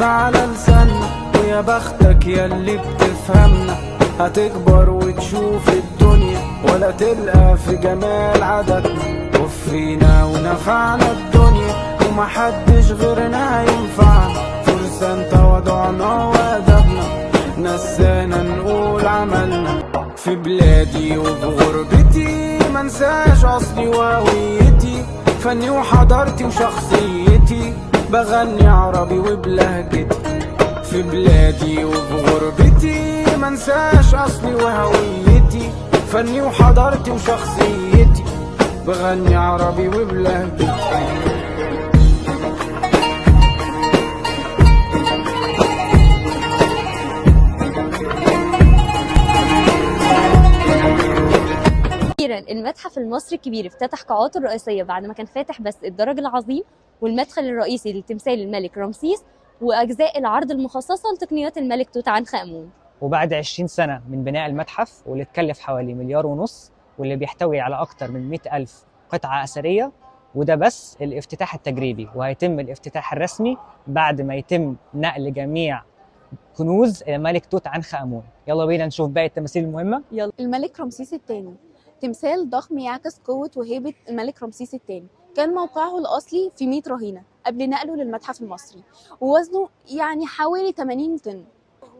كلمة على لساننا، ويا بختك ياللي بتفهمنا. هتكبر وتشوف الدنيا ولا تلقى في جمال عاداتنا. وفينا ونفعنا الدنيا ومحدش غيرنا ينفعنا. فرسان تواضعنا وأدبنا نسانا نقول عملنا. في بلادي وفي غربتي منساش أصلي وهويتي. فني وحضارتي وشخصيتي بغني عربي وبلهجتي. في بلادي وفي غربتي منساش أصلي وهويتي. فني وحضارتي وشخصيتي بغني عربي وبلهجتي. المتحف المصري الكبير افتتح قاعاته الرئيسية بعد ما كان فاتح بس الدرج العظيم والمدخل الرئيسي لتمثال الملك رمسيس وأجزاء العرض المخصصة لتقنيات الملك توت عنخ آمون. وبعد 20 سنة من بناء المتحف واللي اتكلف حوالي 1.5 مليار واللي بيحتوي على أكثر من 100,000 قطعة أثرية، وده بس الافتتاح التجريبي، وهيتم الافتتاح الرسمي بعد ما يتم نقل جميع كنوز الملك توت عنخ آمون. يلا بينا نشوف باقي التماثيل المهمة. يلا. الملك رمسيس الثاني تمثال ضخم يعكس قوة وهيبة الملك رمسيس الثاني. كان موقعه الأصلي في 100 رهينة قبل نقله للمتحف المصري، ووزنه يعني حوالي 80 طن.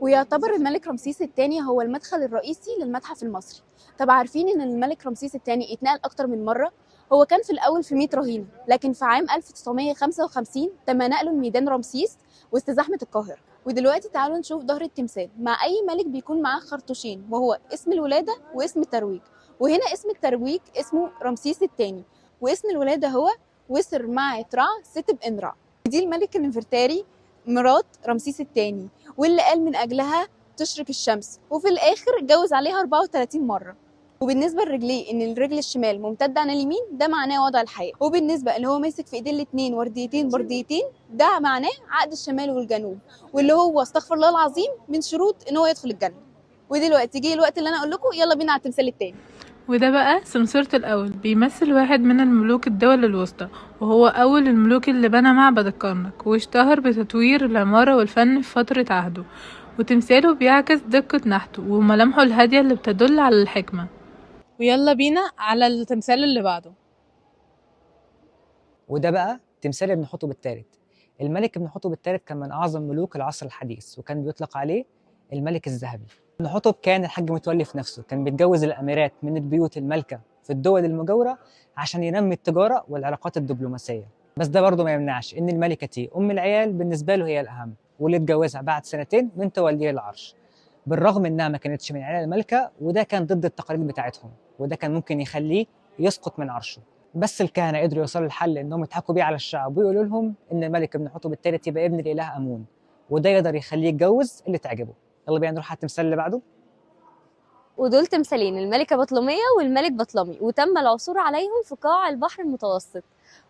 ويعتبر الملك رمسيس الثاني هو المدخل الرئيسي للمتحف المصري. طب عارفين ان الملك رمسيس الثاني اتنقل اكتر من مرة؟ هو كان في الاول في 100 رهينة، لكن في عام 1955 تم نقله لميدان رمسيس وسط زحمة القاهرة. ودلوقتي تعالوا نشوف ظهر التمثال. مع اي ملك بيكون معاه خرطوشين، وهو اسم الولادة واسم الترويج. وهنا اسم الترويج اسمه رمسيس الثاني، واسم الولادة هو وسر معت رع ست بإنرع. دي الملكة نفرتاري مرات رمسيس الثاني، واللي قال من أجلها تشرق الشمس، وفي الآخر اتجوز عليها 34 مرة. وبالنسبة لرجليه إن الرجل الشمال ممتدة عن اليمين ده معناه وضع الحياة. وبالنسبة اللي هو ماسك في إيديه الاتنين ورديتين برديتين ده معناه عقد الشمال والجنوب، واللي هو استغفر الله العظيم من شروط إن هو يدخل الجنة. ودلوقتي جه الوقت اللي أنا أقول لكم يلا بينا على التمثال التاني. وده بقى سمسورة الأول، بيمثل واحد من الملوك الدول الوسطى، وهو أول الملوك اللي بنى معبد الكرنك واشتهر بتطوير العمارة والفن في فترة عهده. وتمثاله بيعكس دقة نحته وملامحه الهادية اللي بتدل على الحكمة. ويلا بينا على التمثال اللي بعده. وده بقى تمثال ابن حتب الثالث. الملك ابن حتب الثالث كان من أعظم ملوك العصر الحديث، وكان بيطلق عليه الملك الذهبي. ابن حتب كان الحاج متولي في نفسه، كان بيتجوز الأميرات من البيوت المالكة في الدول المجاورة عشان ينمي التجارة والعلاقات الدبلوماسية. بس ده برضه ما يمنعش إن الملكة تي أم العيال بالنسبة له هي الأهم، واللي اتجوزها بعد 2 من توليه العرش، بالرغم إنها ما كانتش من عيال الملكة، وده كان ضد التقاليد بتاعتهم، وده كان ممكن يخليه يسقط من عرشه. بس الكهنة قدروا يوصلوا للحل إنهم يضحكوا بيه على الشعب ويقولوا لهم إن الملك ابن حتب الثالث يبقى ابن الإله آمون، وده يقدر يخليه يتجوز اللي تعجبه. يلا بينا نروح على التمثال اللي بعده. ودول تمثالين الملكة بطلمية والملك بطلمي، وتم العثور عليهم في قاع البحر المتوسط.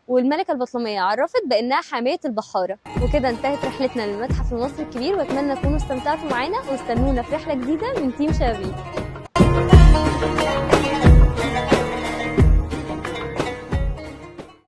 والملكة البطلمية عرفت بأنها حامية البحارة. وكده انتهت رحلتنا للمتحف المصري الكبير، واتمنى تكونوا استمتعتوا معانا، واستنونا في رحلة جديدة من تيم شبابيك.